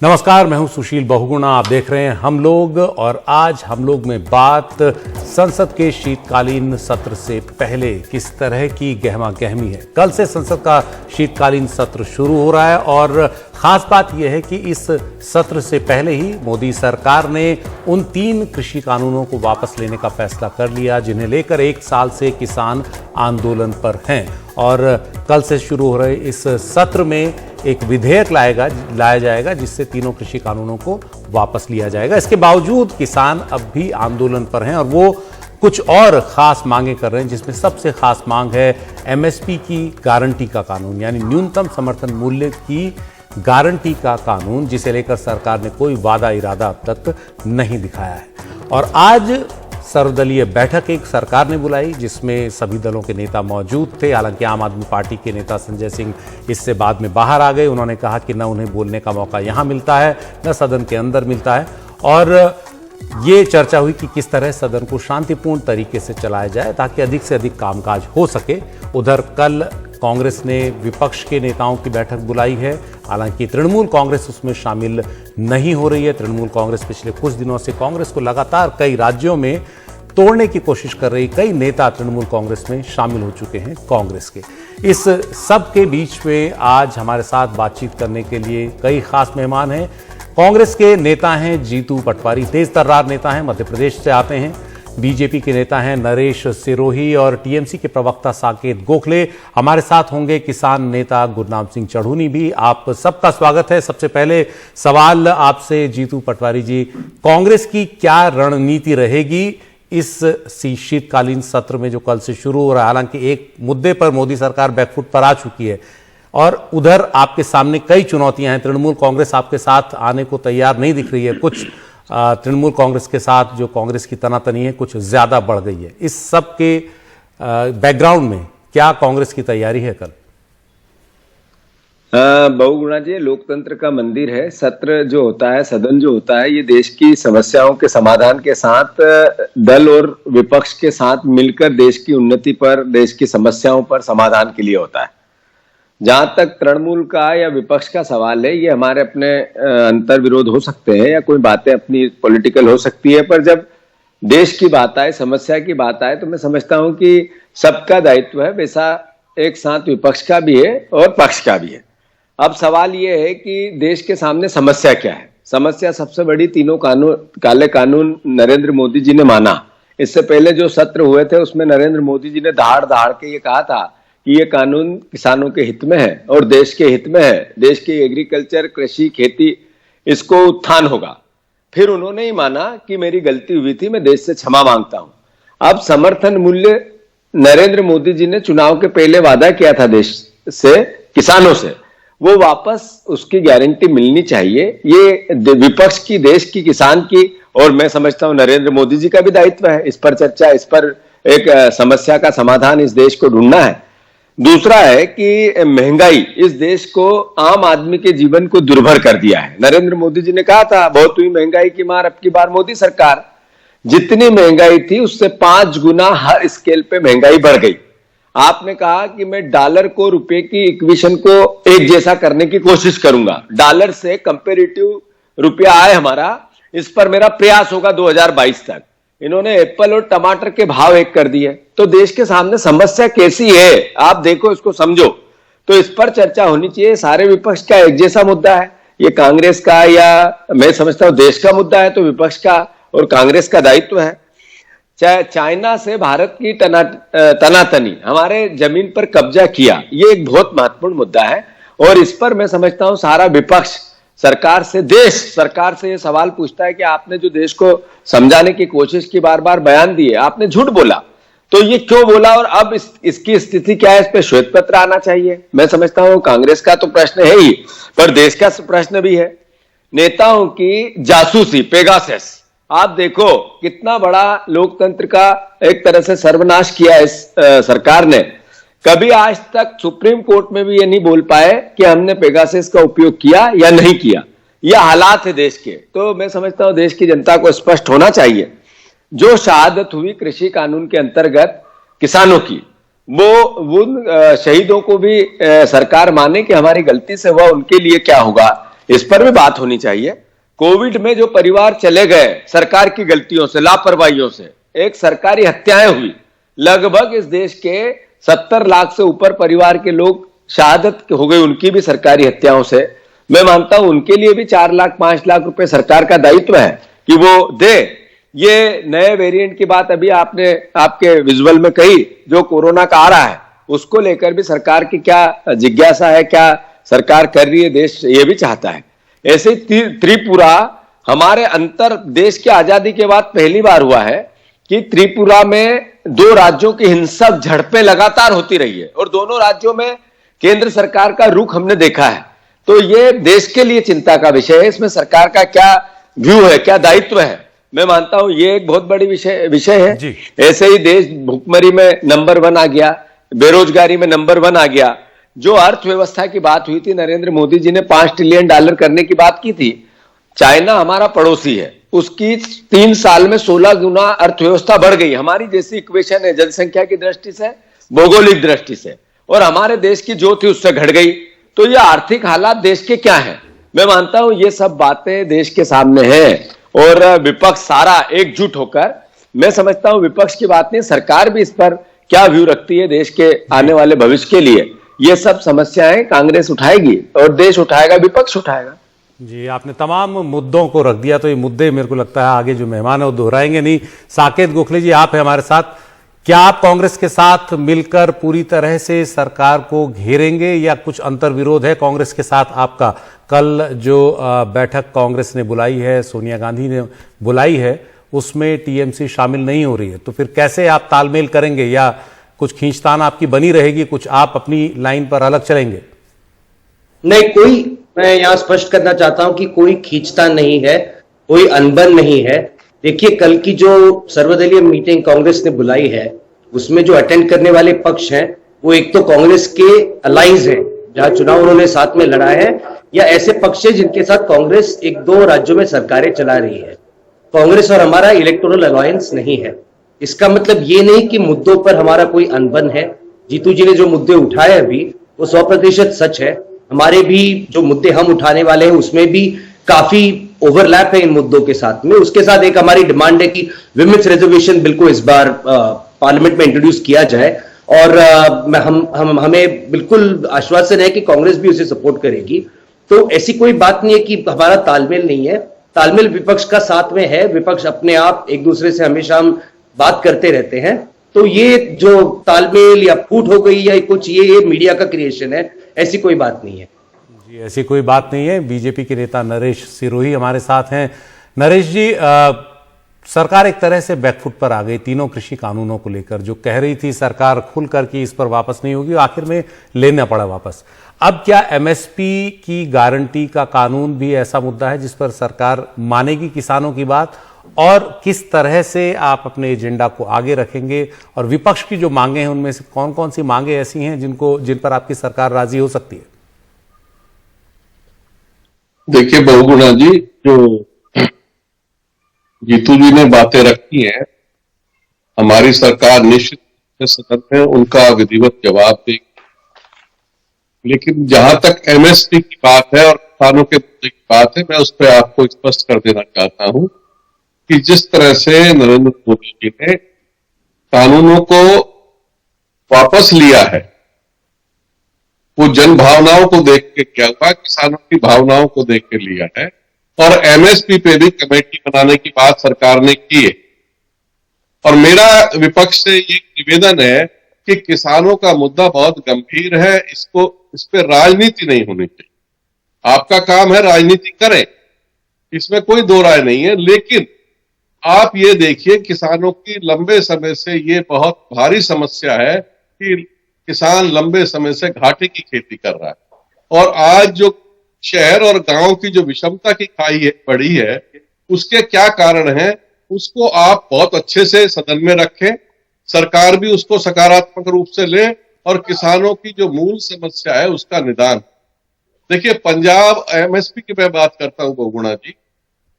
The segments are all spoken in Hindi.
नमस्कार, मैं हूं सुशील बहुगुणा। आप देख रहे हैं हम लोग, और आज हम लोग में बात संसद के शीतकालीन सत्र से पहले किस तरह की गहमा गहमी है। कल से संसद का शीतकालीन सत्र शुरू हो रहा है और खास बात यह है कि इस सत्र से पहले ही मोदी सरकार ने उन 3 कृषि कानूनों को वापस लेने का फैसला कर लिया जिन्हें लेकर 1 साल से किसान आंदोलन पर हैं। और कल से शुरू हो रहे इस सत्र में एक विधेयक लाया जाएगा जिससे तीनों कृषि कानूनों को वापस लिया जाएगा। इसके बावजूद किसान अब भी आंदोलन पर हैं और वो कुछ और खास मांगे कर रहे हैं, जिसमें सबसे खास मांग है एमएसपी की गारंटी का कानून, यानी न्यूनतम समर्थन मूल्य की गारंटी का कानून, जिसे लेकर सरकार ने कोई वादा इरादा अब तक नहीं दिखाया है। और आज सर्वदलीय बैठक एक सरकार ने बुलाई जिसमें सभी दलों के नेता मौजूद थे। हालांकि आम आदमी पार्टी के नेता संजय सिंह इससे बाद में बाहर आ गए। उन्होंने कहा कि न उन्हें बोलने का मौका यहां मिलता है, न सदन के अंदर मिलता है। और ये चर्चा हुई कि किस तरह सदन को शांतिपूर्ण तरीके से चलाया जाए ताकि अधिक से अधिक कामकाज हो सके। उधर कल कांग्रेस ने विपक्ष के नेताओं की बैठक बुलाई है। हालांकि तृणमूल कांग्रेस उसमें शामिल नहीं हो रही है। तृणमूल कांग्रेस पिछले कुछ दिनों से कांग्रेस को लगातार कई राज्यों में तोड़ने की कोशिश कर रही। कई नेता तृणमूल कांग्रेस में शामिल हो चुके हैं कांग्रेस के। इस सब के बीच में आज हमारे साथ बातचीत करने के लिए कई खास मेहमान हैं। कांग्रेस के नेता हैं जीतू पटवारी, तेज तर्रार नेता हैं, मध्य प्रदेश से आते हैं। बीजेपी के नेता हैं नरेश सिरोही और टीएमसी के प्रवक्ता साकेत गोखले। हमारे साथ होंगे किसान नेता गुरनाम सिंह चढ़ूनी भी। आप सबका स्वागत है। सबसे पहले सवाल आपसे जीतू पटवारी जी, कांग्रेस की क्या रणनीति रहेगी इस शीतकालीन सत्र में जो कल से शुरू हो रहा है? हालांकि एक मुद्दे पर मोदी सरकार बैकफुट पर आ चुकी है और उधर आपके सामने कई चुनौतियां हैं। तृणमूल कांग्रेस आपके साथ आने को तैयार नहीं दिख रही है। कुछ तृणमूल कांग्रेस के साथ जो कांग्रेस की तनातनी है कुछ ज्यादा बढ़ गई है। इस सब के बैकग्राउंड में क्या कांग्रेस की तैयारी है कल? बहुगुणा जी, लोकतंत्र का मंदिर है। सत्र जो होता है, सदन जो होता है, ये देश की समस्याओं के समाधान के साथ दल और विपक्ष के साथ मिलकर देश की उन्नति पर, देश की समस्याओं पर समाधान के लिए होता है। जहां तक तृणमूल का या विपक्ष का सवाल है, ये हमारे अपने अंतर विरोध हो सकते हैं या कोई बातें अपनी पॉलिटिकल हो सकती है, पर जब देश की बात आए, समस्या की बात आए, तो मैं समझता हूं कि सबका दायित्व है। वैसा एक साथ विपक्ष का भी है और पक्ष का भी है। अब सवाल यह है कि देश के सामने समस्या क्या है। समस्या सबसे बड़ी, तीनों काले कानून नरेंद्र मोदी जी ने माना। इससे पहले जो सत्र हुए थे उसमें नरेंद्र मोदी जी ने दहाड़ दहाड़ के ये कहा था कि ये कानून किसानों के हित में है और देश के हित में है। देश की एग्रीकल्चर, कृषि, खेती, इसको उत्थान होगा। फिर उन्होंने ही माना कि मेरी गलती हुई थी, मैं देश से क्षमा मांगता हूं। अब समर्थन मूल्य नरेंद्र मोदी जी ने चुनाव के पहले वादा किया था देश से, किसानों से, वो वापस उसकी गारंटी मिलनी चाहिए। ये विपक्ष की, देश की, किसान की, और मैं समझता हूं नरेंद्र मोदी जी का भी दायित्व है। इस पर चर्चा, इस पर एक समस्या का समाधान इस देश को ढूंढना है। दूसरा है कि महंगाई इस देश को, आम आदमी के जीवन को दुर्भर कर दिया है। नरेंद्र मोदी जी ने कहा था बहुत हुई महंगाई की मार, अब की बार मोदी सरकार। जितनी महंगाई थी उससे 5 गुना हर स्केल पे महंगाई बढ़ गई। आपने कहा कि मैं डॉलर को, रुपए की इक्वेशन को एक जैसा करने की कोशिश करूंगा, डॉलर से कंपेरेटिव रुपया आए हमारा, इस पर मेरा प्रयास होगा 2022 तक। इन्होंने एप्पल और टमाटर के भाव एक कर दिए। तो देश के सामने समस्या कैसी है, आप देखो, इसको समझो। तो इस पर चर्चा होनी चाहिए। सारे विपक्ष का एक जैसा मुद्दा है, ये कांग्रेस का या मैं समझता हूं देश का मुद्दा है, तो विपक्ष का और कांग्रेस का दायित्व है। चाहे चाइना से भारत की तनातनी, हमारे जमीन पर कब्जा किया, ये एक बहुत महत्वपूर्ण मुद्दा है। और इस पर मैं समझता हूं सारा विपक्ष सरकार से, देश सरकार से ये सवाल पूछता है कि आपने जो देश को समझाने की कोशिश की, बार बार बयान दिए, आपने झूठ बोला, तो ये क्यों बोला और अब इसकी स्थिति क्या है, इस पे श्वेत पत्र आना चाहिए। मैं समझता हूं कांग्रेस का तो प्रश्न है ही, पर देश का प्रश्न भी है। नेताओं की जासूसी, पेगासस, आप देखो कितना बड़ा लोकतंत्र का एक तरह से सर्वनाश किया इस सरकार ने। कभी आज तक सुप्रीम कोर्ट में भी ये नहीं बोल पाए कि हमने पेगासस का उपयोग किया या नहीं किया। यह हालात है देश के। तो मैं समझता हूं देश की जनता को स्पष्ट होना चाहिए, जो शहादत हुई कृषि कानून के अंतर्गत किसानों की, वो उन शहीदों को भी सरकार माने कि हमारी गलती से हुआ, उनके लिए क्या होगा, इस पर भी बात होनी चाहिए। कोविड में जो परिवार चले गए सरकार की गलतियों से, लापरवाहियों से, एक सरकारी हत्याएं हुई, लगभग इस देश के 70 लाख से ऊपर परिवार के लोग शहादत हो गई उनकी भी सरकारी हत्याओं से। मैं मानता हूं उनके लिए भी 4 लाख 5 लाख रुपए सरकार का दायित्व है कि वो दे। ये नए वेरिएंट की बात अभी आपने आपके विजुअल में कही, जो कोरोना का आ रहा है उसको लेकर भी सरकार की क्या जिज्ञासा है, क्या सरकार कर रही है, देश ये भी चाहता है। ऐसे ही त्रिपुरा, हमारे अंतर देश की आजादी के बाद पहली बार हुआ है कि त्रिपुरा में 2 राज्यों की हिंसक झड़पें लगातार होती रही है और दोनों राज्यों में केंद्र सरकार का रुख हमने देखा है। तो ये देश के लिए चिंता का विषय है। इसमें सरकार का क्या व्यू है, क्या दायित्व है, मैं मानता हूं ये एक बहुत बड़ी विषय है। ऐसे ही देश भुखमरी में नंबर 1 आ गया, बेरोजगारी में नंबर 1 आ गया। जो अर्थव्यवस्था की बात हुई थी, नरेंद्र मोदी जी ने $5 ट्रिलियन करने की बात की थी। चाइना हमारा पड़ोसी है, उसकी 3 साल में 16 गुना अर्थव्यवस्था बढ़ गई। हमारी जैसी इक्वेशन है जनसंख्या की दृष्टि से, भौगोलिक दृष्टि से, और हमारे देश की जो थी उससे घट गई। तो ये आर्थिक हालात देश के क्या है, मैं मानता हूं ये सब बातें देश के सामने हैं और विपक्ष सारा एकजुट होकर, मैं समझता हूं विपक्ष की बात नहीं, सरकार भी इस पर क्या व्यू रखती है देश के आने वाले भविष्य के लिए, ये सब समस्याएं कांग्रेस उठाएगी और देश उठाएगा, विपक्ष उठाएगा। जी, आपने तमाम मुद्दों को रख दिया, तो ये मुद्दे मेरे को लगता है आगे जो मेहमान है वो दोहराएंगे नहीं। साकेत गोखले जी, आप हैं हमारे साथ। क्या आप कांग्रेस के साथ मिलकर पूरी तरह से सरकार को घेरेंगे या कुछ अंतर्विरोध है कांग्रेस के साथ आपका? कल जो बैठक कांग्रेस ने बुलाई है, सोनिया गांधी ने बुलाई है, उसमें टीएमसी शामिल नहीं हो रही है, तो फिर कैसे आप तालमेल करेंगे? या कुछ खींचतान आपकी बनी रहेगी, कुछ आप अपनी लाइन पर अलग चलेंगे? नहीं, मैं यहां स्पष्ट करना चाहता हूं कि कोई खींचतान नहीं है, कोई अनबन नहीं है। देखिए, कल की जो सर्वदलीय मीटिंग कांग्रेस ने बुलाई है, उसमें जो अटेंड करने वाले पक्ष हैं वो एक तो कांग्रेस के अलाइज हैं, जहां चुनाव उन्होंने साथ में लड़ा है, या ऐसे पक्ष है जिनके साथ कांग्रेस 1-2 राज्यों में सरकारें चला रही है। कांग्रेस और हमारा इलेक्टोरल अलायंस नहीं है। इसका मतलब ये नहीं कि मुद्दों पर हमारा कोई अनबन है। जीतू जी ने जो मुद्दे उठाए अभी, वो 100% सच है। हमारे भी जो मुद्दे हम उठाने वाले हैं उसमें भी काफी ओवरलैप है इन मुद्दों के साथ में। उसके साथ एक हमारी डिमांड है कि विमेंस रिजर्वेशन बिल को इस बार पार्लियामेंट में इंट्रोड्यूस किया जाए, और हमें बिल्कुल आश्वासन है कि कांग्रेस भी उसे सपोर्ट करेगी। तो ऐसी कोई बात नहीं है कि हमारा तालमेल नहीं है। तालमेल विपक्ष का साथ में है। विपक्ष अपने आप एक दूसरे से हमेशा हम बात करते रहते हैं। तो ये जो तालमेल या फूट हो गई या कुछ, ये मीडिया का क्रिएशन है, ऐसी कोई बात नहीं है। जी, ऐसी कोई बात नहीं है। बीजेपी के नेता नरेश सिरोही हमारे साथ हैं। नरेश जी, सरकार एक तरह से बैकफुट पर आ गई तीनों कृषि कानूनों को लेकर। जो कह रही थी सरकार खुल कर कि इस पर वापस नहीं होगी, आखिर में लेना पड़ा वापस। अब क्या एमएसपी की गारंटी का कानून भी ऐसा मुद्दा है जिस पर सरकार मानेगी किसानों की बात? और किस तरह से आप अपने एजेंडा को आगे रखेंगे? और विपक्ष की जो मांगे हैं उनमें से कौन कौन सी मांगे ऐसी हैं जिन पर आपकी सरकार राजी हो सकती है? देखिए बहुगुणा जी, जो जीतू जी ने बातें रखी हैं, हमारी सरकार निश्चित सदन में उनका विधिवत जवाब देगी। लेकिन जहां तक एमएसपी की बात है और किसानों के मुद्दे की बात है, मैं उस पर आपको स्पष्ट कर देना चाहता हूं कि जिस तरह से नरेंद्र मोदी जी ने कानूनों को वापस लिया है, वो जन भावनाओं को देख के क्या हुआ, किसानों की भावनाओं को देख के लिया है। और एमएसपी पे भी कमेटी बनाने की बात सरकार ने की है। और मेरा विपक्ष से ये निवेदन है कि किसानों का मुद्दा बहुत गंभीर है, इस पे राजनीति नहीं होनी चाहिए। आपका काम है राजनीति करें, इसमें कोई दो राय नहीं है। लेकिन आप ये देखिए, किसानों की लंबे समय से ये बहुत भारी समस्या है कि किसान लंबे समय से घाटे की खेती कर रहा है। और आज जो शहर और गांव की जो विषमता की खाई पड़ी है, उसके क्या कारण है, उसको आप बहुत अच्छे से सदन में रखें, सरकार भी उसको सकारात्मक रूप से ले और किसानों की जो मूल समस्या है उसका निदान। देखिए, पंजाब एमएसपी की मैं बात करता हूं बहुगुणा जी,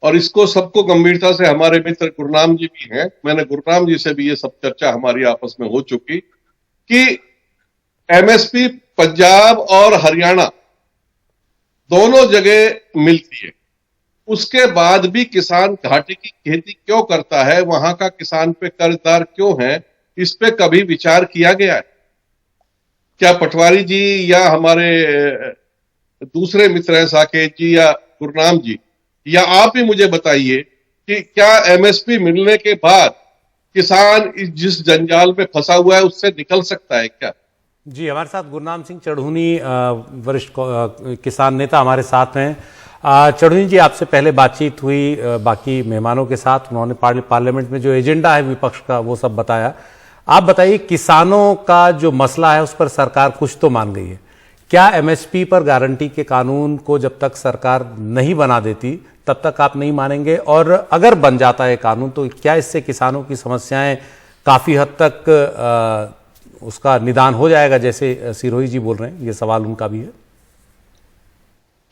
और इसको सबको गंभीरता से हमारे मित्र गुरनाम जी भी हैं, मैंने गुरनाम जी से भी ये सब चर्चा हमारी आपस में हो चुकी कि एमएसपी पंजाब और हरियाणा दोनों जगह मिलती है। उसके बाद भी किसान घाटे की खेती क्यों करता है, वहां का किसान पे कर्जदार क्यों है, इस पे कभी विचार किया गया है? क्या पटवारी जी या हमारे दूसरे मित्र हैं साकेत जी या गुरनाम जी, या आप ही मुझे बताइए कि क्या एमएसपी मिलने के बाद किसान जिस जंजाल में फंसा हुआ है उससे निकल सकता है क्या? जी, हमारे साथ गुरनाम सिंह चढ़ूनी वरिष्ठ किसान नेता हमारे साथ हैं। चढ़ूनी जी, आपसे पहले बातचीत हुई बाकी मेहमानों के साथ, उन्होंने पार्लियामेंट में जो एजेंडा है विपक्ष का वो सब बताया। आप बताइए, किसानों का जो मसला है उस पर सरकार कुछ तो मान गई है। क्या एमएसपी पर गारंटी के कानून को जब तक सरकार नहीं बना देती तब तक आप नहीं मानेंगे, और अगर बन जाता है कानून तो क्या इससे किसानों की समस्याएं काफी हद तक उसका निदान हो जाएगा, जैसे सिरोही जी बोल रहे हैं? ये सवाल उनका भी है।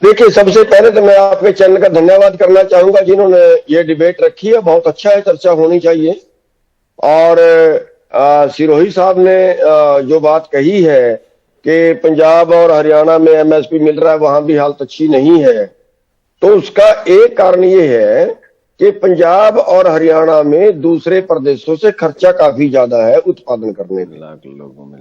देखिए, सबसे पहले तो मैं आपके चैनल का धन्यवाद करना चाहूंगा जिन्होंने ये डिबेट रखी है। बहुत अच्छा है, चर्चा होनी चाहिए। और सिरोही साहब ने जो बात कही है कि पंजाब और हरियाणा में एमएसपी मिल रहा है, वहां भी हालत अच्छी नहीं है, तो उसका एक कारण ये है कि पंजाब और हरियाणा में दूसरे प्रदेशों से खर्चा काफी ज्यादा है उत्पादन करने में।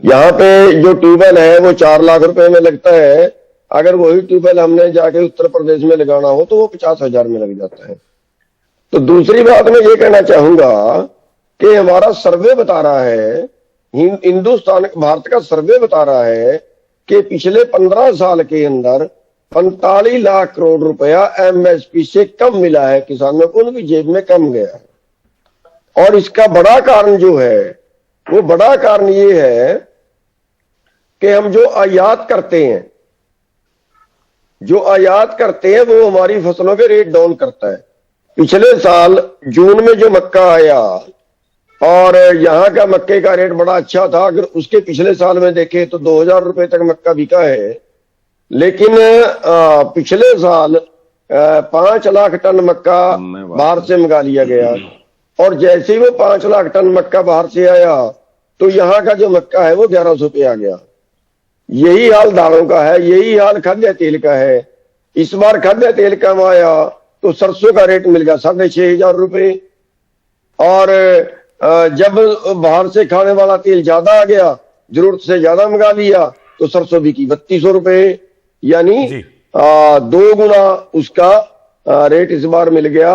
यहाँ पे जो ट्यूबवेल है वो 4 लाख रुपए में लगता है, अगर वही ट्यूबवेल हमने जाके उत्तर प्रदेश में लगाना हो तो वो 50,000 में लग जाता है। तो दूसरी बात मैं ये कहना चाहूंगा कि हमारा सर्वे बता रहा है, हिंदुस्तान भारत का सर्वे बता रहा है कि पिछले 15 साल के अंदर 45 लाख करोड़ रुपया एमएसपी से कम मिला है किसानों को, उनकी जेब में कम गया है। और इसका बड़ा कारण जो है, वो बड़ा कारण ये है कि हम जो आयात करते हैं वो हमारी फसलों के रेट डाउन करता है। पिछले साल जून में जो मक्का आया और यहाँ का मक्के का रेट बड़ा अच्छा था, अगर उसके पिछले साल में देखें तो 2000 रुपए तक मक्का बिका है। लेकिन पिछले साल 5 लाख टन मक्का बाहर से मंगा लिया गया, और जैसे ही वो 5 लाख टन मक्का बाहर से आया तो यहाँ का जो मक्का है वो 1100 पे आ गया। यही हाल दालों का है, यही हाल खाद्य तेल का है। इस बार खाद्य तेल कम आया तो सरसों का रेट मिल गया 6,500 रुपए, और जब बाहर से खाने वाला तेल ज्यादा आ गया, जरूरत से ज्यादा मंगा लिया, तो सरसों बिकी 3200 रुपए, यानी 2 गुना उसका रेट इस बार मिल गया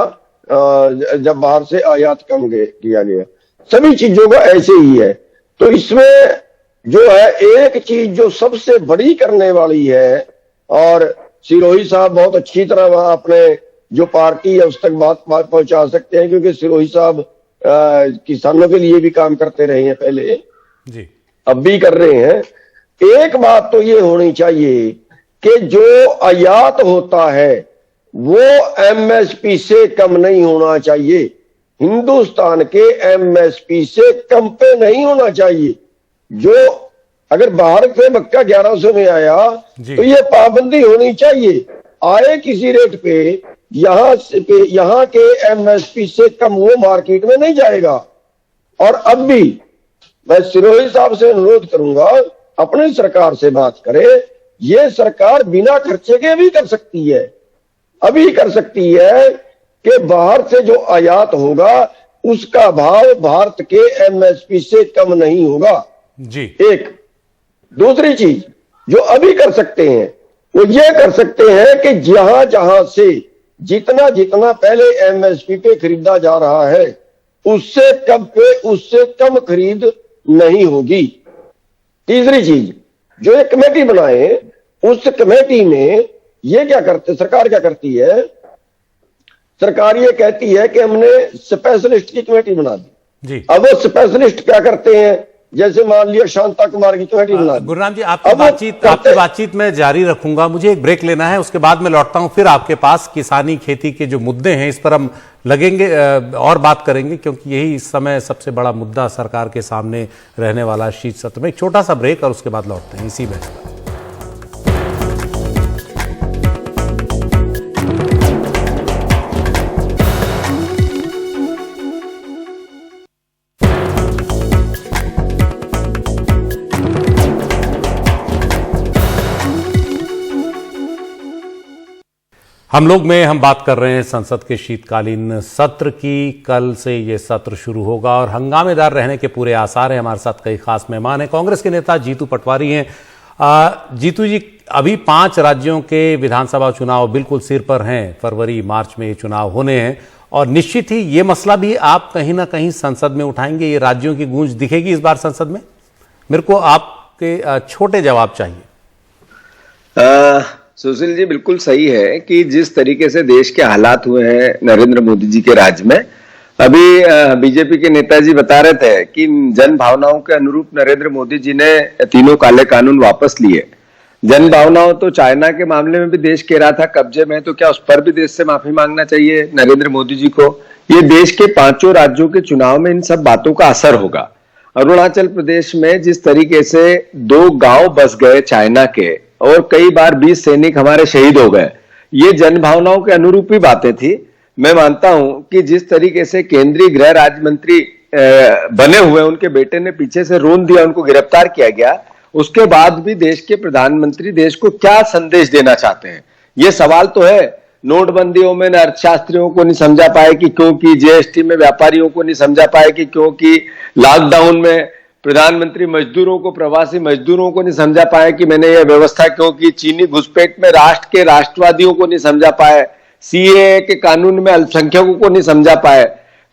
जब बाहर से आयात कम किया गया। सभी चीजों का ऐसे ही है। तो इसमें जो है एक चीज जो सबसे बड़ी करने वाली है, और सिरोही साहब बहुत अच्छी तरह वहां अपने जो पार्टी है उस तक बात पहुंचा सकते हैं, क्योंकि सिरोही साहब किसानों के लिए भी काम करते रहे हैं पहले जी, अब भी कर रहे हैं। एक बात तो ये होनी चाहिए कि जो आयात होता है वो एमएसपी से कम नहीं होना चाहिए, हिंदुस्तान के एमएसपी से कम पे नहीं होना चाहिए। जो अगर बाहर से मक्का 1100 में आया तो ये पाबंदी होनी चाहिए, आए किसी रेट पे यहाँ के एमएसपी से कम वो मार्केट में नहीं जाएगा। और अब भी मैं सिरोही साहब से अनुरोध करूंगा, अपनी सरकार से बात करे। ये सरकार बिना खर्चे के भी कर सकती है, अभी कर सकती है कि बाहर से जो आयात होगा उसका भाव भारत के एमएसपी से कम नहीं होगा जी। एक दूसरी चीज जो अभी कर सकते हैं वो ये कर सकते हैं कि जहां जहां से जितना पहले एमएसपी पे खरीदा जा रहा है उससे कम खरीद नहीं होगी। तीसरी चीज, जो एक कमेटी बनाए, उस कमेटी में ये क्या करते, सरकार क्या करती है, सरकार ये कहती है कि हमने स्पेशलिस्ट की कमेटी बना दी जी। अब वो स्पेशलिस्ट क्या करते हैं, जैसे मान लिया शांता कुमार की कमेटी बना दी। गुरनाम जी, आपकी बातचीत में जारी रखूंगा, मुझे एक ब्रेक लेना है, उसके बाद मैं लौटता हूं फिर आपके पास। किसानी खेती के जो मुद्दे हैं इस पर हम लगेंगे और बात करेंगे, क्योंकि यही इस समय सबसे बड़ा मुद्दा सरकार के सामने रहने वाला शीत सत्र में। एक छोटा सा ब्रेक और उसके बाद लौटते हैं इसी बहस पर। हम लोग में हम बात कर रहे हैं संसद के शीतकालीन सत्र की। कल से ये सत्र शुरू होगा और हंगामेदार रहने के पूरे आसार हैं। हमारे साथ कई खास मेहमान हैं। कांग्रेस के नेता जीतू पटवारी हैं। जीतू जी, अभी 5 राज्यों के विधानसभा चुनाव बिल्कुल सिर पर हैं। फरवरी मार्च में ये चुनाव होने हैं और निश्चित ही ये मसला भी आप कहीं ना कहीं संसद में उठाएंगे। ये राज्यों की गूंज दिखेगी इस बार संसद में। मेरे को आपके छोटे जवाब चाहिए। सुशील जी, बिल्कुल सही है कि जिस तरीके से देश के हालात हुए हैं नरेंद्र मोदी जी के राज में, अभी बीजेपी के नेताजी बता रहे थे कि जन भावनाओं के अनुरूप नरेंद्र मोदी जी ने 3 काले कानून वापस लिए। जन भावनाओं तो चाइना के मामले में भी देश कह रहा था कब्जे में, तो क्या उस पर भी देश से माफी मांगना चाहिए नरेंद्र मोदी जी को? ये देश के 5 राज्यों के चुनाव में इन सब बातों का असर होगा। अरुणाचल प्रदेश में जिस तरीके से 2 गांव बस गए चाइना के और कई बार 20 सैनिक हमारे शहीद हो गए, ये जन भावनाओं के अनुरूप ही बातें थी। मैं मानता हूं कि जिस तरीके से केंद्रीय गृह राज्य मंत्री बने हुए उनके बेटे ने पीछे से रोन दिया, उनको गिरफ्तार किया गया, उसके बाद भी देश के प्रधानमंत्री देश को क्या संदेश देना चाहते हैं, ये सवाल तो है। नोटबंदियों में अर्थशास्त्रियों को नहीं समझा पाए कि क्योंकि जीएसटी में व्यापारियों को नहीं समझा पाए कि क्योंकि लॉकडाउन में प्रधानमंत्री मजदूरों को, प्रवासी मजदूरों को नहीं समझा पाए कि मैंने यह व्यवस्था क्यों की, चीनी घुसपैठ में राष्ट्र के राष्ट्रवादियों को नहीं समझा पाए, सीएए के कानून में अल्पसंख्यकों को नहीं समझा पाए,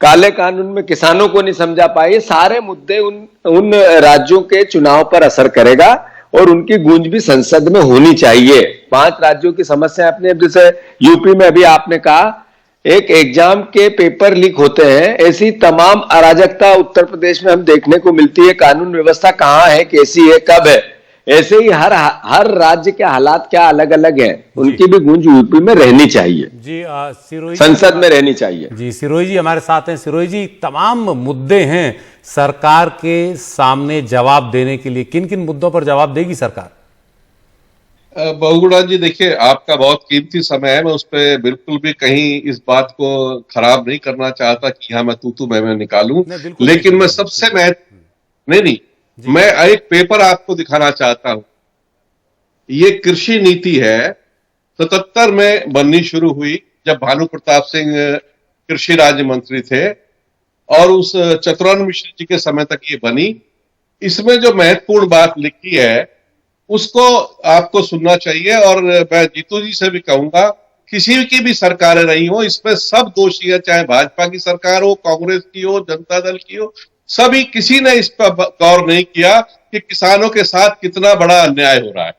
काले कानून में किसानों को नहीं समझा पाए। ये सारे मुद्दे उन राज्यों के चुनाव पर असर करेगा और उनकी गूंज भी संसद में होनी चाहिए। 5 राज्यों की समस्या अपने, जैसे यूपी में अभी आपने कहा एक एग्जाम के पेपर लीक होते हैं, ऐसी तमाम अराजकता उत्तर प्रदेश में हम देखने को मिलती है। कानून व्यवस्था कहाँ है, कैसी है, कब है, ऐसे ही हर राज्य के हालात क्या अलग अलग हैं, उनकी भी गूंज यूपी में रहनी चाहिए जी। सिरोही संसद में रहनी चाहिए जी। सिरोही जी हमारे साथ हैं। सिरोही जी, तमाम मुद्दे हैं सरकार के सामने जवाब देने के लिए। किन किन मुद्दों पर जवाब देगी सरकार? बहुगुणा जी, देखिए आपका बहुत कीमती समय है। मैं उस पर बिल्कुल भी कहीं इस बात को खराब नहीं करना चाहता कि यहाँ मैं तू मैं निकालूं, लेकिन मैं सबसे नहीं मैं एक पेपर आपको दिखाना चाहता हूं। ये कृषि नीति है, 77 में बननी शुरू हुई जब भानु प्रताप सिंह कृषि राज्य मंत्री थे और उस चतुरान मिश्र जी के समय तक ये बनी। इसमें जो महत्वपूर्ण बात लिखी है उसको आपको सुनना चाहिए और मैं जीतू जी से भी कहूंगा, किसी की भी सरकारें रही हो, इसमें सब दोषी है, चाहे भाजपा की सरकार हो, कांग्रेस की हो, जनता दल की हो, सभी किसी ने इस पर गौर नहीं किया कि किसानों के साथ कितना बड़ा अन्याय हो रहा है।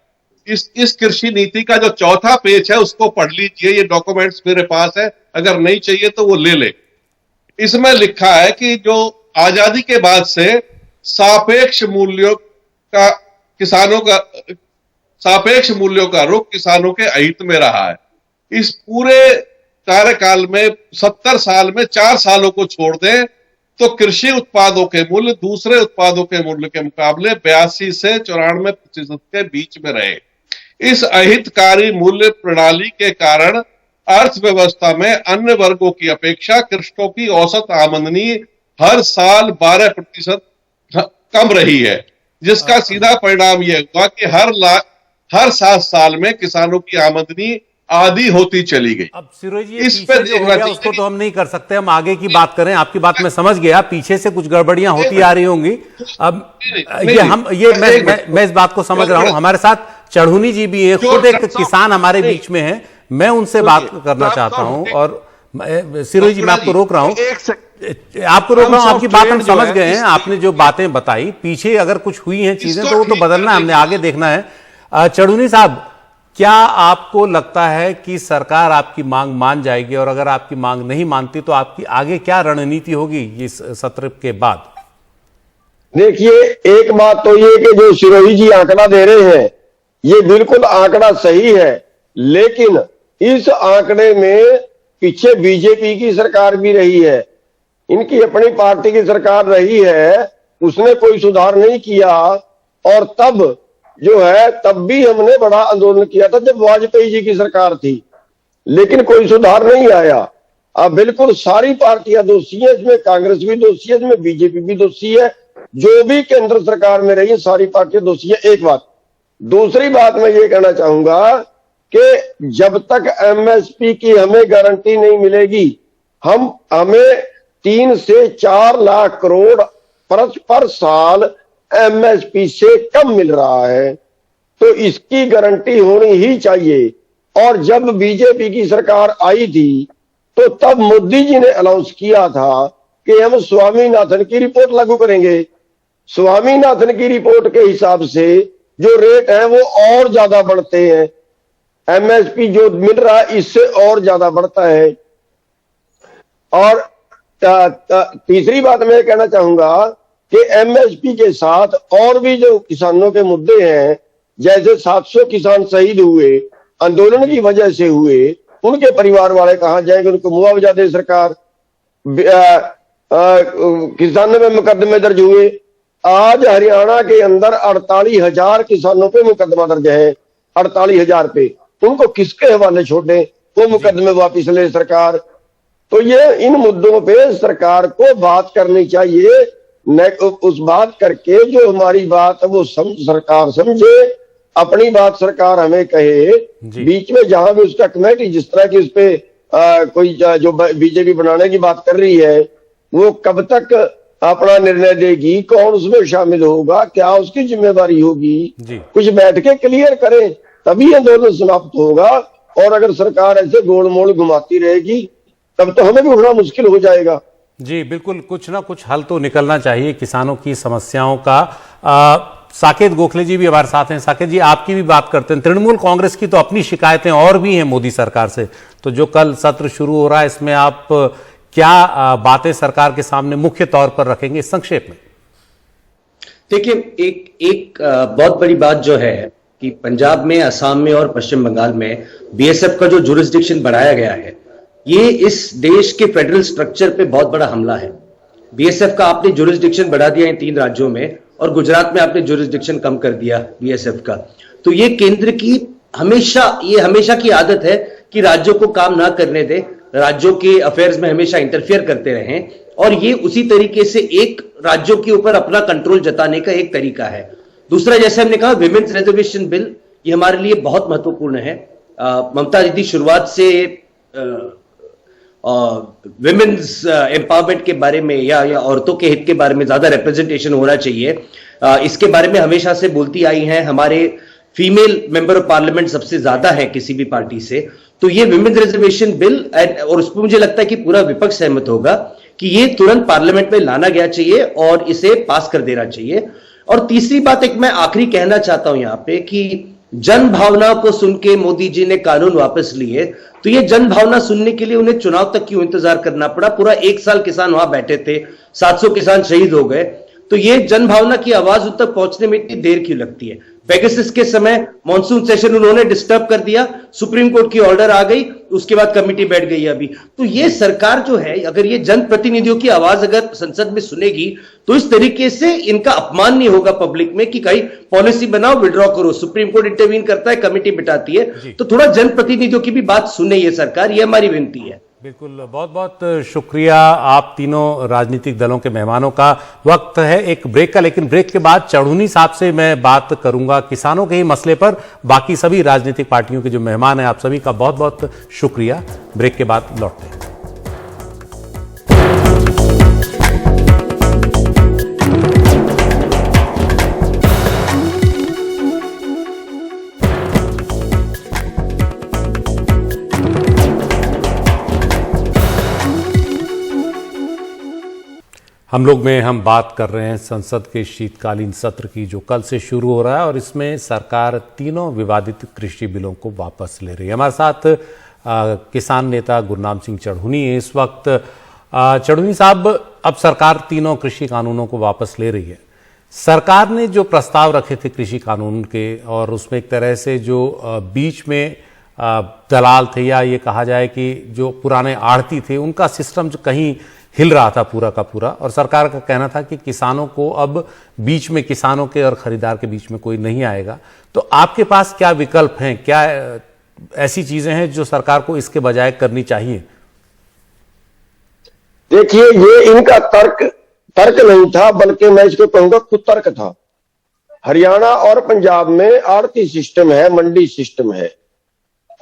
इस कृषि नीति का जो 4था पेज है उसको पढ़ लीजिए। ये डॉक्यूमेंट्स मेरे पास है, अगर नहीं चाहिए तो वो ले ले। इसमें लिखा है कि जो आजादी के बाद से सापेक्ष मूल्यों का रुख किसानों के अहित में रहा है। इस पूरे कार्यकाल में 70 साल में 4 सालों को छोड़ दें तो कृषि उत्पादों के मूल्य दूसरे उत्पादों के मूल्य के मुकाबले 82 से 94% के बीच में रहे। इस अहितकारी मूल्य प्रणाली के कारण अर्थव्यवस्था में अन्य वर्गों की अपेक्षा कृषकों की औसत आमदनी हर साल 12% कम रही है, जिसका सीधा परिणाम यह हुआ कि हर 7 साल में किसानों की आमदनी आधी होती चली गई। अब सिरोही जी, इस पे जो हो गया उसको तो हम नहीं कर सकते, हम आगे की बात करें। आपकी बात मैं समझ गया, पीछे से कुछ गड़बड़ियां होती आ रही होंगी। अब मैं इस बात को समझ रहा हूं। हमारे साथ चढ़ूनी जी भी है, खुद एक किसान हमारे बीच में है, मैं उनसे बात करना चाहता हूं। और सिरोही जी, मैं आपको रोक रहा हूं, आपकी बात हम समझ गए हैं। आपने जो बातें बताई, पीछे अगर कुछ हुई हैं चीजें तो वो तो बदलना है, हमने आगे देखना है। चढ़ूनी साहब, क्या आपको लगता है कि सरकार आपकी मांग मान जाएगी, और अगर आपकी मांग नहीं मानती तो आपकी आगे क्या रणनीति होगी इस सत्र के बाद? देखिए, एक बात तो ये कि जो सिरोही जी आंकड़ा दे रहे हैं ये बिल्कुल आंकड़ा सही है, लेकिन इस आंकड़े में पीछे बीजेपी की सरकार भी रही है, इनकी अपनी पार्टी की सरकार रही है, उसने कोई सुधार नहीं किया। और तब जो है, तब भी हमने बड़ा आंदोलन किया था जब वाजपेयी जी की सरकार थी, लेकिन कोई सुधार नहीं आया। अब बिल्कुल सारी पार्टियां दोषी है, इसमें कांग्रेस भी दोषी है, इसमें बीजेपी भी दोषी है, जो भी केंद्र सरकार में रही है सारी पार्टियां दोषी है। एक बात। दूसरी बात मैं ये कहना चाहूंगा कि जब तक एमएसपी की हमें गारंटी नहीं मिलेगी, हमें 3 से 4 लाख करोड़ पर साल एमएसपी से कम मिल रहा है, तो इसकी गारंटी होनी ही चाहिए। और जब बीजेपी की सरकार आई थी तो तब मोदी जी ने अनाउंस किया था कि हम स्वामीनाथन की रिपोर्ट लागू करेंगे। स्वामीनाथन की रिपोर्ट के हिसाब से जो रेट है वो और ज्यादा बढ़ते हैं, एमएसपी जो मिल रहा है इससे और ज्यादा बढ़ता है। और तीसरी बात मैं कहना चाहूंगा कि एमएसपी के साथ और भी जो किसानों के मुद्दे हैं, जैसे 700 किसान शहीद हुए आंदोलन की वजह से हुए, उनके परिवार वाले कहां जाएंगे, उनको मुआवजा दे सरकार। किसानों में मुकदमे दर्ज हुए, आज हरियाणा के अंदर 48,000 किसानों पे मुकदमा दर्ज है, 48,000 पे। उनको किसके हवाले छोड़े, वो मुकदमे वापिस ले सरकार। तो ये इन मुद्दों पे सरकार को बात करनी चाहिए, न उस बात करके जो हमारी बात है वो सरकार समझे, अपनी बात सरकार हमें कहे। बीच में जहां भी उसका कमेटी जिस तरह की उस पे कोई जो बीजेपी बनाने की बात कर रही है, वो कब तक अपना निर्णय देगी, कौन उसमें शामिल होगा, क्या उसकी जिम्मेदारी होगी, कुछ बैठ के क्लियर करें, तभी आंदोलन समाप्त होगा। और अगर सरकार ऐसे गोलमोल घुमाती रहेगी तब तो हमें भी उठना मुश्किल हो जाएगा। जी बिल्कुल, कुछ ना कुछ हल तो निकलना चाहिए किसानों की समस्याओं का। साकेत गोखले जी भी हमारे साथ हैं। साकेत जी, आपकी भी बात करते हैं। तृणमूल कांग्रेस की तो अपनी शिकायतें और भी हैं मोदी सरकार से, तो जो कल सत्र शुरू हो रहा है इसमें आप क्या बातें सरकार के सामने मुख्य तौर पर रखेंगे, संक्षेप में? देखिए, एक बहुत बड़ी बात जो है कि पंजाब में, असम में और पश्चिम बंगाल में बीएसएफ का जो जुरिस्डिक्शन बढ़ाया गया है, ये इस देश के फेडरल स्ट्रक्चर पे बहुत बड़ा हमला है। बीएसएफ का आपने जुरिस्डिक्शन बढ़ा दिया इन 3 राज्यों में, और गुजरात में आपने जुरिस्डिक्शन कम कर दिया बीएसएफ का। तो ये केंद्र की हमेशा की आदत है कि राज्यों को काम ना करने दे, राज्यों के अफेयर्स में हमेशा इंटरफियर करते रहें, और ये उसी तरीके से एक राज्यों के ऊपर अपना कंट्रोल जताने का एक तरीका है। दूसरा, जैसे हमने कहा, विमेन्स रिजर्वेशन बिल, ये हमारे लिए बहुत महत्वपूर्ण है। ममता दीदी शुरुआत से विमेन्स एम्पावरमेंट के बारे में या औरतों के हित के बारे में ज्यादा रिप्रेजेंटेशन होना चाहिए, इसके बारे में हमेशा से बोलती आई हैं। हमारे फीमेल मेंबर ऑफ पार्लियामेंट सबसे ज्यादा है किसी भी पार्टी से। तो ये विमेन रिजर्वेशन बिल, और उस पर मुझे लगता है कि पूरा विपक्ष सहमत होगा कि ये तुरंत पार्लियामेंट में लाना गया चाहिए और इसे पास कर देना चाहिए। और तीसरी बात, एक मैं आखिरी कहना चाहता हूं यहां पे कि जन भावना को सुन के मोदी जी ने कानून वापस लिए, तो ये जन भावना सुनने के लिए उन्हें चुनाव तक क्यों इंतजार करना पड़ा? पूरा 1 साल किसान वहां बैठे थे, 700 किसान शहीद हो गए। तो ये जन भावना की आवाज उन तक पहुंचने में इतनी देर क्यों लगती है? पेगासस के समय मॉनसून सेशन उन्होंने डिस्टर्ब कर दिया, सुप्रीम कोर्ट की ऑर्डर आ गई, उसके बाद कमेटी बैठ गई अभी। तो ये सरकार जो है, अगर ये जनप्रतिनिधियों की आवाज अगर संसद में सुनेगी, तो इस तरीके से इनका अपमान नहीं होगा पब्लिक में कि कहीं पॉलिसी बनाओ, विड्रॉ करो, सुप्रीम कोर्ट इंटरवीन करता है, कमेटी बिठाती है। तो थोड़ा जनप्रतिनिधियों की भी बात सुने ये सरकार, ये हमारी विनती है। बिल्कुल, बहुत बहुत शुक्रिया आप तीनों राजनीतिक दलों के मेहमानों का। वक्त है एक ब्रेक का, लेकिन ब्रेक के बाद चढ़ूनी साहब से मैं बात करूंगा किसानों के ही मसले पर। बाकी सभी राजनीतिक पार्टियों के जो मेहमान हैं, आप सभी का बहुत बहुत शुक्रिया। ब्रेक के बाद लौटते हैं। हम लोग में हम बात कर रहे हैं संसद के शीतकालीन सत्र की, जो कल से शुरू हो रहा है, और इसमें सरकार तीनों विवादित कृषि बिलों को वापस ले रही है। हमारे साथ किसान नेता गुरनाम सिंह चढ़ूनी है इस वक्त। चढ़ूनी साहब, अब सरकार तीनों कृषि कानूनों को वापस ले रही है। सरकार ने जो प्रस्ताव रखे थे कृषि कानून के, और उसमें एक तरह से जो बीच में दलाल थे, या ये कहा जाए कि जो पुराने आढ़ती थे, उनका सिस्टम जो कहीं हिल रहा था पूरा का पूरा, और सरकार का कहना था कि किसानों को अब बीच में, किसानों के और खरीदार के बीच में कोई नहीं आएगा। तो आपके पास क्या विकल्प हैं, क्या ऐसी चीजें हैं जो सरकार को इसके बजाय करनी चाहिए? देखिए, ये इनका तर्क नहीं था, बल्कि मैं इसको कहूंगा कुतर्क था। हरियाणा और पंजाब में आड़ती सिस्टम है, मंडी सिस्टम है,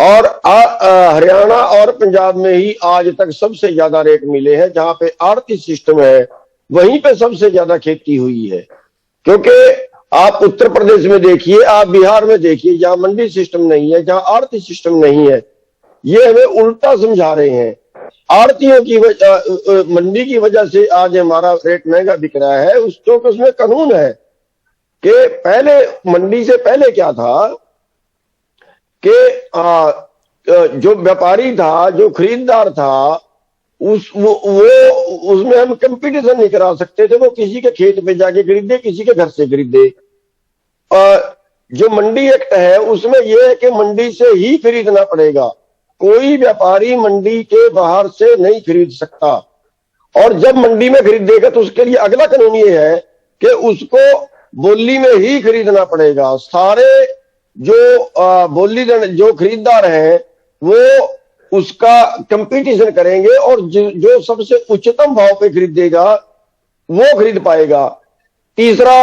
और हरियाणा और पंजाब में ही आज तक सबसे ज्यादा रेट मिले हैं। जहां पे आड़ती सिस्टम है वहीं पे सबसे ज्यादा खेती हुई है। क्योंकि आप उत्तर प्रदेश में देखिए, आप बिहार में देखिए, जहां मंडी सिस्टम नहीं है, जहां आड़ती सिस्टम नहीं है, ये हमें उल्टा समझा रहे हैं। आड़तियों की मंडी की वजह से आज हमारा रेट महंगा बिक रहा है। क्योंकि उसमें कानून है कि पहले मंडी से पहले क्या था कि जो व्यापारी था, जो खरीददार था, उसमें हम कंपटीशन नहीं करा सकते थे। वो किसी के खेत पे जाके खरीदे, किसी के घर से खरीदे। जो मंडी एक्ट है उसमें यह है कि मंडी से ही खरीदना पड़ेगा, कोई व्यापारी मंडी के बाहर से नहीं खरीद सकता। और जब मंडी में खरीदेगा तो उसके लिए अगला कानून ये है कि उसको बोली में ही खरीदना पड़ेगा। सारे जो बोली जो खरीददार हैं वो उसका कंपटीशन करेंगे और जो सबसे उच्चतम भाव पे खरीदेगा वो खरीद पाएगा। तीसरा,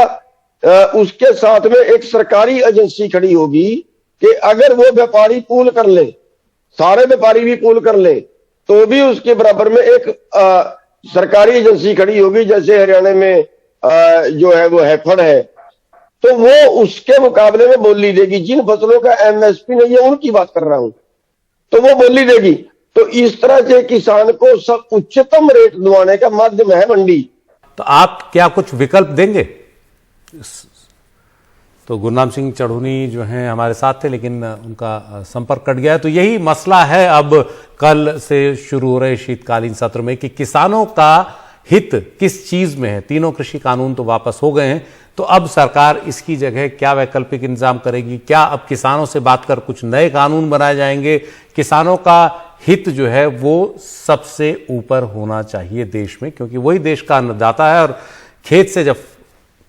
उसके साथ में एक सरकारी एजेंसी खड़ी होगी कि अगर वो व्यापारी पूल कर ले, सारे व्यापारी भी पूल कर ले, तो भी उसके बराबर में एक सरकारी एजेंसी खड़ी होगी। जैसे हरियाणा में जो है वो हैफेड है, तो वो उसके मुकाबले में बोली देगी। जिन फसलों का एमएसपी नहीं है उनकी बात कर रहा हूं, तो वो बोली देगी। तो इस तरह से किसान को सब उच्चतम रेट दिलवाने का माध्यम है मंडी। तो आप क्या कुछ विकल्प देंगे? तो गुरनाम सिंह चढ़ूनी जो हैं हमारे साथ थे, लेकिन उनका संपर्क कट गया है। तो यही मसला है अब कल से शुरू हो रहे शीतकालीन सत्र में कि किसानों का हित किस चीज में है। तीनों कृषि कानून तो वापस हो गए हैं, तो अब सरकार इसकी जगह क्या वैकल्पिक इंतजाम करेगी? क्या अब किसानों से बात कर कुछ नए कानून बनाए जाएंगे? किसानों का हित जो है वो सबसे ऊपर होना चाहिए देश में, क्योंकि वही देश का अन्नदाता है और खेत से जब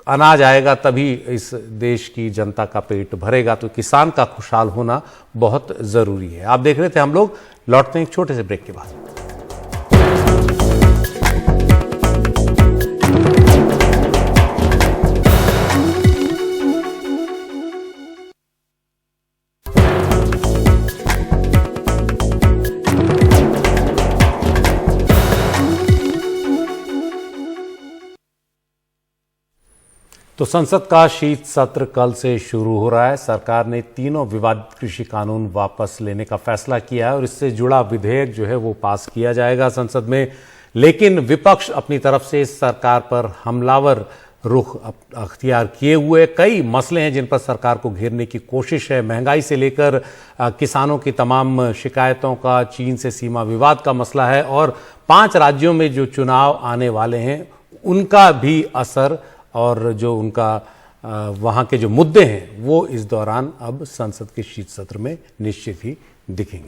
अनाज आएगा तभी इस देश की जनता का पेट भरेगा। तो किसान का खुशहाल होना बहुत जरूरी है। आप देख रहे थे हम लोग, लौटते हैं एक छोटे से ब्रेक के बाद। तो संसद का शीत सत्र कल से शुरू हो रहा है। सरकार ने तीनों विवादित कृषि कानून वापस लेने का फैसला किया है और इससे जुड़ा विधेयक जो है वो पास किया जाएगा संसद में। लेकिन विपक्ष अपनी तरफ से सरकार पर हमलावर रुख अख्तियार किए हुए कई मसले हैं जिन पर सरकार को घेरने की कोशिश है। महंगाई से लेकर किसानों की तमाम शिकायतों का, चीन से सीमा विवाद का मसला है और 5 राज्यों में जो चुनाव आने वाले हैं उनका भी असर और जो उनका वहाँ के जो मुद्दे हैं वो इस दौरान अब संसद के शीत सत्र में निश्चित ही दिखेंगे।